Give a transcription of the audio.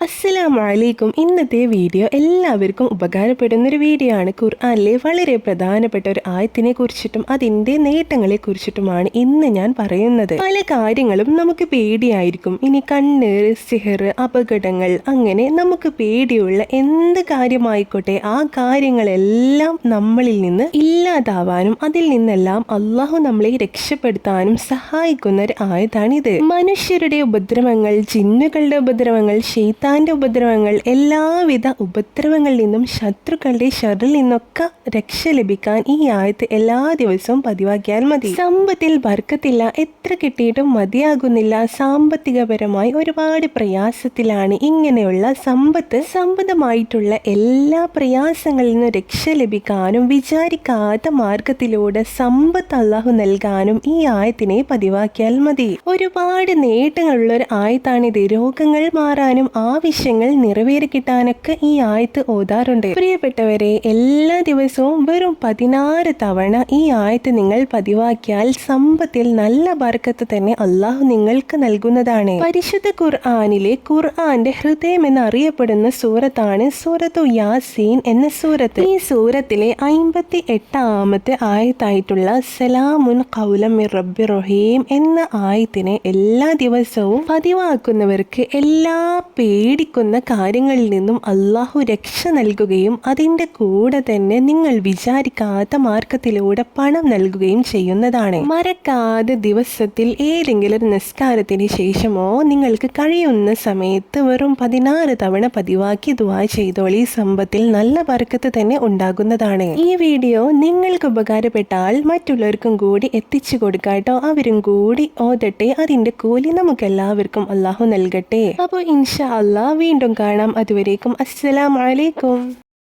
അസ്സലാമു അലൈക്കും. ഇന്നത്തെ വീഡിയോ എല്ലാവർക്കും ഉപകാരപ്പെടുന്നൊരു വീഡിയോ ആണ്. ഖുർആനിലെ വളരെ പ്രധാനപ്പെട്ട ഒരു ആയത്തിനെ കുറിച്ചിട്ടും അതിൻ്റെ നേട്ടങ്ങളെ കുറിച്ചിട്ടുമാണ് ഇന്ന് ഞാൻ പറയുന്നത്. പല കാര്യങ്ങളും നമുക്ക് പേടിയായിരിക്കും. ഇനി കണ്ണീർ, സിഹർ, അപകടങ്ങൾ, അങ്ങനെ നമുക്ക് പേടിയുള്ള എന്ത് കാര്യമായിക്കോട്ടെ ആ കാര്യങ്ങളെല്ലാം നമ്മളിൽ നിന്ന് ഇല്ലാതാവാനും അതിൽ നിന്നെല്ലാം അള്ളാഹു നമ്മളെ രക്ഷപ്പെടുത്താനും സഹായിക്കുന്ന ഒരു ആയത്താണിത്. മനുഷ്യരുടെ ഉപദ്രവങ്ങൾ, ജിന്നുകളുടെ ഉപദ്രവങ്ങൾ, ശൈത്താന്റെ ഉപദ്രവങ്ങൾ, എല്ലാവിധ ഉപദ്രവങ്ങളിൽ നിന്നും ശത്രുക്കളുടെ ഷറിൽ നിന്നൊക്കെ രക്ഷ ലഭിക്കാൻ ഈ ആയത്ത് എല്ലാ ദിവസവും പതിവാക്കിയാൽ മതി. സമ്പത്തിൽ ബർക്കത്തില്ല, എത്ര കിട്ടിയിട്ടും മതിയാകുന്നില്ല, സാമ്പത്തികപരമായി ഒരുപാട് പ്രയാസത്തിലാണ്, ഇങ്ങനെയുള്ള സമ്പന്നമായിട്ടുള്ള എല്ലാ പ്രയാസങ്ങളിൽ നിന്നും രക്ഷ ലഭിക്കാനും വിചാരിക്കാത്ത മാർഗത്തിലൂടെ സമ്പത്ത് അല്ലാഹു നൽകാനും ഈ ആയത്തിനെ പതിവാക്കിയാൽ മതി. ഒരുപാട് നേട്ടങ്ങളുള്ള ഒരു ആയത്താണിത്. രോഗങ്ങൾ മാറാനും ആവശ്യങ്ങൾ നിറവേറി കിട്ടാനൊക്കെ ഈ ആയത്ത് ഓതാറുണ്ട്. പ്രിയപ്പെട്ടവരെ, എല്ലാ ദിവസവും വെറും 16 തവണ ഈ ആയത്ത് നിങ്ങൾ പതിവാക്കിയാൽ സമ്പത്തിൽ നല്ല ബർക്കത്ത് തന്നെ അള്ളാഹു നിങ്ങൾക്ക് നൽകുന്നതാണ്. പരിശുദ്ധ ഖുർആനിലെ ഖുർആന്റെ ഹൃദയം എന്നറിയപ്പെടുന്ന സൂറത്താണ് സൂറത്തു യാസീൻ എന്ന സൂറത്ത്. ഈ സൂറത്തിലെ 58ാമത്തെ ആയത്തായിട്ടുള്ള സലാമുൻ ഖൗലം മിർ റബ്ബിർ റഹീം എന്ന ആയത്തിനെ എല്ലാ ദിവസവും പതിവാക്കുന്നവർക്ക് എല്ലാ പേടിക്കുന്ന കാര്യങ്ങളിൽ നിന്നും അള്ളാഹു രക്ഷ നൽകുകയും അതിൻ്റെ കൂടെ തന്നെ നിങ്ങൾ വിചാരിക്കാത്ത മാർഗത്തിലൂടെ പണം നൽകുകയും ചെയ്യുന്നതാണ്. മറക്കാതെ ദിവസത്തിൽ ഏതെങ്കിലും ഒരു നിസ്കാരത്തിന് ശേഷമോ നിങ്ങൾക്ക് കഴിയുന്ന സമയത്ത് വെറും 16 തവണ പതിവാക്കി ദുആ ചെയ്തോളി. സമ്പത്തിൽ നല്ല ബർക്കത്ത് തന്നെ ഉണ്ടാകുന്നതാണ്. ഈ വീഡിയോ നിങ്ങൾക്ക് ഉപകാരപ്പെട്ടാൽ മറ്റുള്ളവർക്കും കൂടി എത്തിച്ചു കൊടുക്കാട്ടോ. അവരും കൂടി ഓതട്ടെ. അതിൻ്റെ കൂലി നമുക്ക് എല്ലാവർക്കും അള്ളാഹു നൽകട്ടെ. അപ്പോൾ ഇൻഷാ അല്ലാഹ് വീണ്ടും കാണാം. അതുവരേക്കും അസ്സലാമു അലൈക്കും.